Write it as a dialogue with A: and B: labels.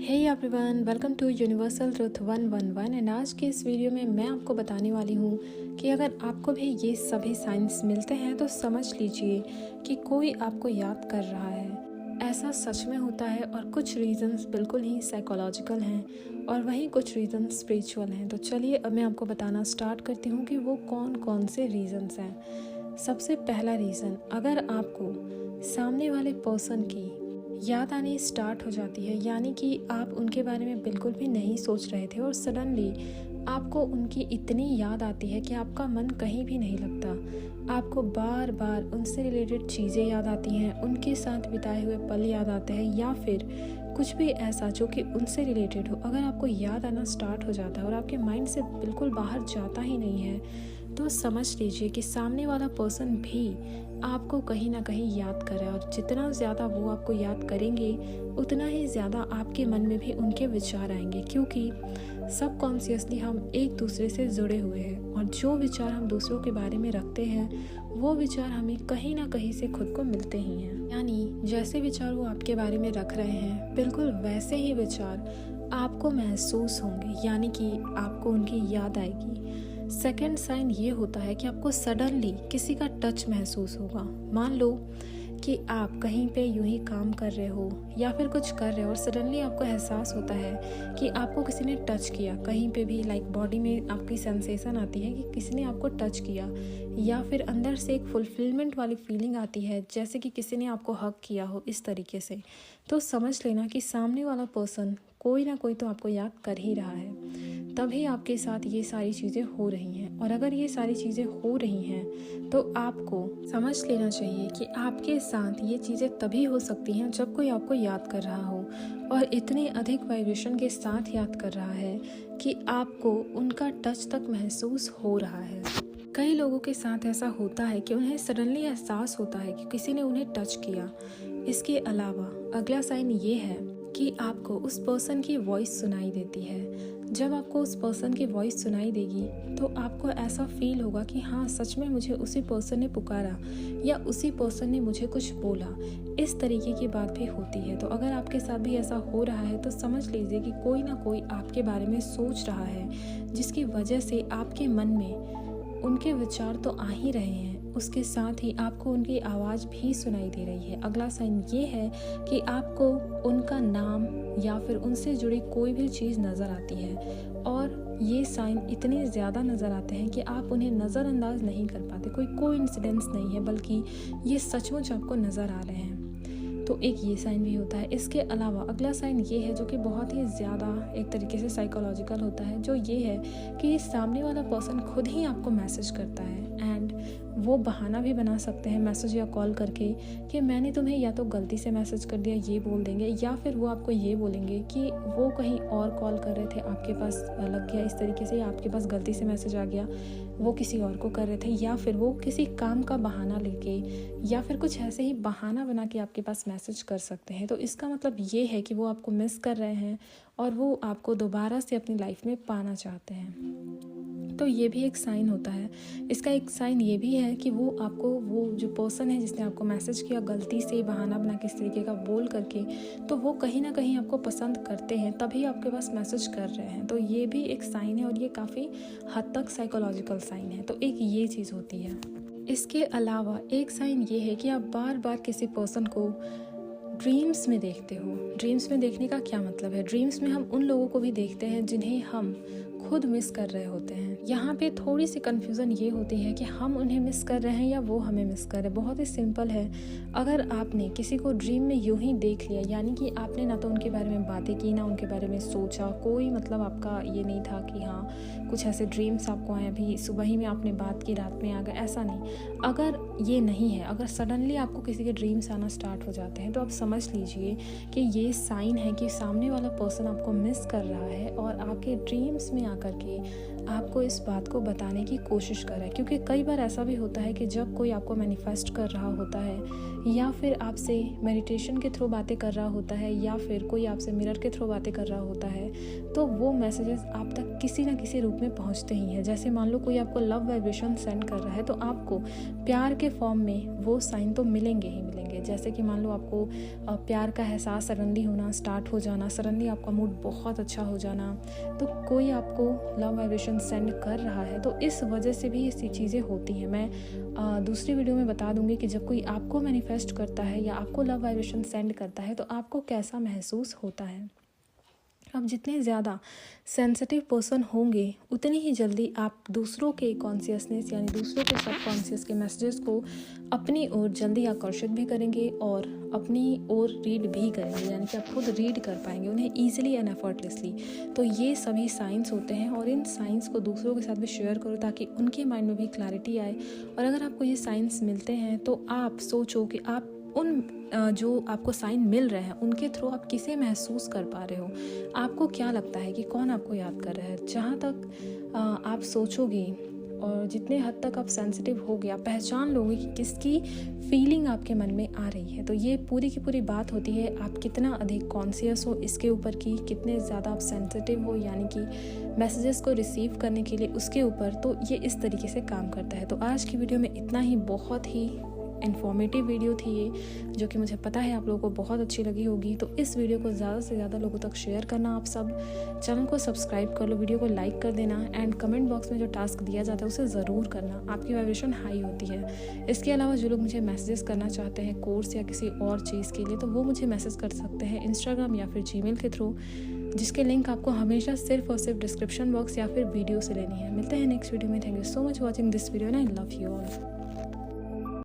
A: Hey everyone, welcome to universal truth 111 and आज के इस वीडियो में मैं आपको बताने वाली हूँ कि अगर आपको भी ये सभी साइंस मिलते हैं तो समझ लीजिए कि कोई आपको याद कर रहा है। ऐसा सच में होता है और कुछ रीजंस बिल्कुल ही साइकोलॉजिकल हैं और वहीं कुछ रीजंस स्पिरिचुअल हैं। तो चलिए अब मैं आपको बताना स्टार्ट करती हूँ कि वो कौन कौन से रीजंस हैं। सबसे पहला रीज़न, अगर आपको सामने वाले पर्सन की याद आनी स्टार्ट हो जाती है, यानी कि आप उनके बारे में बिल्कुल भी नहीं सोच रहे थे और सडनली आपको उनकी इतनी याद आती है कि आपका मन कहीं भी नहीं लगता। आपको बार बार उनसे रिलेटेड चीज़ें याद आती हैं, उनके साथ बिताए हुए पल याद आते हैं या फिर कुछ भी ऐसा जो कि उनसे रिलेटेड हो। अगर आपको याद आना स्टार्ट हो जाता है और आपके माइंड से बिल्कुल बाहर जाता ही नहीं है तो समझ लीजिए कि सामने वाला पर्सन भी आपको कहीं ना कहीं याद कर रहा है और जितना ज़्यादा वो आपको याद करेंगे उतना ही ज़्यादा आपके मन में भी उनके विचार आएंगे, क्योंकि सबकॉन्शियसली हम एक दूसरे से जुड़े हुए हैं और जो विचार हम दूसरों के बारे में रखते हैं वो विचार हमें कहीं ना कहीं से खुद को मिलते ही हैं। यानी जैसे विचार वो आपके बारे में रख रहे हैं बिल्कुल वैसे ही विचार आपको महसूस होंगे, यानी कि आपको उनकी याद आएगी। सेकेंड साइन ये होता है कि आपको सडनली किसी का टच महसूस होगा। मान लो कि आप कहीं पे यूं ही काम कर रहे हो या फिर कुछ कर रहे हो और सडनली आपको एहसास होता है कि आपको किसी ने टच किया कहीं पे भी, लाइक बॉडी में आपकी सेंसेशन आती है कि किसी ने आपको टच किया, या फिर अंदर से एक फुलफिलमेंट वाली फीलिंग आती है जैसे कि किसी ने आपको हग किया हो इस तरीके से। तो समझ लेना कि सामने वाला पर्सन कोई ना कोई तो आपको याद कर ही रहा है, तभी आपके साथ ये सारी चीज़ें हो रही हैं। और अगर ये सारी चीज़ें हो रही हैं तो आपको समझ लेना चाहिए कि आपके साथ ये चीज़ें तभी हो सकती हैं जब कोई आपको याद कर रहा हो और इतने अधिक वाइब्रेशन के साथ याद कर रहा है कि आपको उनका टच तक महसूस हो रहा है। कई लोगों के साथ ऐसा होता है कि उन्हें सडनली एहसास होता है कि किसी ने उन्हें टच किया। इसके अलावा अगला साइन ये है कि आपको उस पर्सन की वॉइस सुनाई देती है। जब आपको उस पर्सन की वॉइस सुनाई देगी तो आपको ऐसा फील होगा कि हाँ, सच में मुझे उसी पर्सन ने पुकारा या उसी पर्सन ने मुझे कुछ बोला। इस तरीके की बात भी होती है। तो अगर आपके साथ भी ऐसा हो रहा है तो समझ लीजिए कि कोई ना कोई आपके बारे में सोच रहा है, जिसकी वजह से आपके मन में उनके विचार तो आ ही रहे हैं, उसके साथ ही आपको उनकी आवाज़ भी सुनाई दे रही है। अगला साइन ये है कि आपको उनका नाम या फिर उनसे जुड़ी कोई भी चीज़ नज़र आती है और ये साइन इतने ज़्यादा नज़र आते हैं कि आप उन्हें नज़रअंदाज नहीं कर पाते। कोई कोइंसिडेंस नहीं है, बल्कि ये सचमुच आपको नज़र आ रहे हैं। तो एक ये साइन भी होता है। इसके अलावा अगला साइन ये है जो कि बहुत ही ज़्यादा एक तरीके से साइकोलॉजिकल होता है, जो ये है कि सामने वाला पर्सन खुद ही आपको मैसेज करता है एंड वो बहाना भी बना सकते हैं मैसेज या कॉल करके कि मैंने तुम्हें या तो गलती से मैसेज कर दिया, ये बोल देंगे, या फिर वो आपको ये बोलेंगे कि वो कहीं और कॉल कर रहे थे, आपके पास लग गया इस तरीके से, आपके पास गलती से मैसेज आ गया, वो किसी और को कर रहे थे, या फिर वो किसी काम का बहाना लेके या फिर कुछ ऐसे ही बहाना बना के आपके पास मैसेज कर सकते हैं। तो इसका मतलब ये है कि वो आपको मिस कर रहे हैं और वो आपको दोबारा से अपनी लाइफ में पाना चाहते हैं। तो ये भी एक साइन होता है। इसका एक साइन ये भी है कि वो आपको, वो जो पर्सन है जिसने आपको मैसेज किया गलती से बहाना बना के इस तरीके का बोल करके, तो वो कहीं ना कहीं आपको पसंद करते हैं तभी आपके पास मैसेज कर रहे हैं। तो ये भी एक साइन है और ये काफ़ी हद तक साइकोलॉजिकल साइन है। तो एक ये चीज़ होती है। इसके अलावा एक साइन ये है कि आप बार बार किसी पर्सन को ड्रीम्स में देखते हो। ड्रीम्स में देखने का क्या मतलब है? ड्रीम्स में हम उन लोगों को भी देखते हैं जिन्हें हम खुद मिस कर रहे होते हैं। यहाँ पे थोड़ी सी कन्फ्यूज़न ये होती है कि हम उन्हें मिस कर रहे हैं या वो हमें मिस कर रहे हैं। बहुत ही सिंपल है। अगर आपने किसी को ड्रीम में यूं ही देख लिया, यानी कि आपने ना तो उनके बारे में बातें की ना उनके बारे में सोचा, कोई मतलब आपका ये नहीं था कि हाँ कुछ ऐसे ड्रीम्स आपको आए, अभी सुबह ही में आपने बात की रात में आ गए, ऐसा नहीं। अगर ये नहीं है, अगर सडनली आपको किसी के ड्रीम्स आना स्टार्ट हो जाते हैं तो आप समझ लीजिए कि ये साइन है कि सामने वाला पर्सन आपको मिस कर रहा है और आपके ड्रीम्स में आकर के आपको इस बात को बताने की कोशिश करें, क्योंकि कई बार ऐसा भी होता है कि जब कोई आपको मैनिफेस्ट कर रहा होता है या फिर आपसे मेडिटेशन के थ्रू बातें कर रहा होता है या फिर कोई आपसे मिरर के थ्रू बातें कर रहा होता है, तो वो मैसेजेस आप तक किसी ना किसी रूप में पहुंचते ही हैं। जैसे मान लो कोई आपको लव वाइब्रेशन सेंड कर रहा है, तो आपको प्यार के फॉर्म में वो साइन तो मिलेंगे ही मिलेंगे। जैसे कि मान लो आपको प्यार का एहसास सडनली होना स्टार्ट हो जाना, सडनली आपका मूड बहुत अच्छा हो जाना, तो कोई आपको लव वाइब्रेशन सेंड कर रहा है, तो इस वजह से भी ये चीज़ें होती हैं। मैं दूसरी वीडियो में बता दूंगी कि जब कोई आपको मैनिफेस्ट करता है या आपको लव वाइब्रेशन सेंड करता है तो आपको कैसा महसूस होता है। अब जितने ज़्यादा सेंसिटिव पर्सन होंगे उतनी ही जल्दी आप दूसरों के कॉन्शियसनेस यानी दूसरों के सबकॉन्शियस के मैसेजेस को अपनी ओर जल्दी आकर्षित भी करेंगे और अपनी ओर रीड भी करेंगे, यानी कि आप खुद रीड कर पाएंगे उन्हें ईजिली एंड एफर्टलेसली। तो ये सभी साइंस होते हैं और इन साइंस को दूसरों के साथ भी शेयर करो ताकि उनके माइंड में भी क्लैरिटी आए। और अगर आपको ये साइंस मिलते हैं तो आप सोचो कि आप उन जो आपको साइन मिल रहे हैं उनके थ्रू आप किसे महसूस कर पा रहे हो, आपको क्या लगता है कि कौन आपको याद कर रहा है। जहाँ तक आप सोचोगे और जितने हद तक आप सेंसिटिव हो गए, आप पहचान लोगे कि किसकी फीलिंग आपके मन में आ रही है। तो ये पूरी की पूरी बात होती है आप कितना अधिक कॉन्शियस हो इसके ऊपर की, कितने ज़्यादा आप सेंसिटिव हो यानी कि मैसेजेस को रिसीव करने के लिए उसके ऊपर। तो ये इस तरीके से काम करता है। तो आज की वीडियो में इतना ही, बहुत ही इन्फॉर्मेटिव वीडियो थी ये, जो कि मुझे पता है आप लोगों को बहुत अच्छी लगी होगी। तो इस वीडियो को ज़्यादा से ज़्यादा लोगों तक शेयर करना, आप सब चैनल को सब्सक्राइब कर लो, वीडियो को लाइक कर देना एंड कमेंट बॉक्स में जो टास्क दिया जाता है उसे ज़रूर करना, आपकी वाइब्रेशन हाई होती है। इसके अलावा जो लोग मुझे मैसेजेस करना चाहते हैं कोर्स या किसी और चीज़ के लिए, तो वो मुझे मैसेज कर सकते हैं इंस्टाग्राम या फिर जीमेल के थ्रू, जिसके लिंक आपको हमेशा सिर्फ और सिर्फ डिस्क्रिप्शन बॉक्स या फिर वीडियो से लेनी है। मिलते हैं नेक्स्ट वीडियो में। Thank you so much watching this video and I love you all.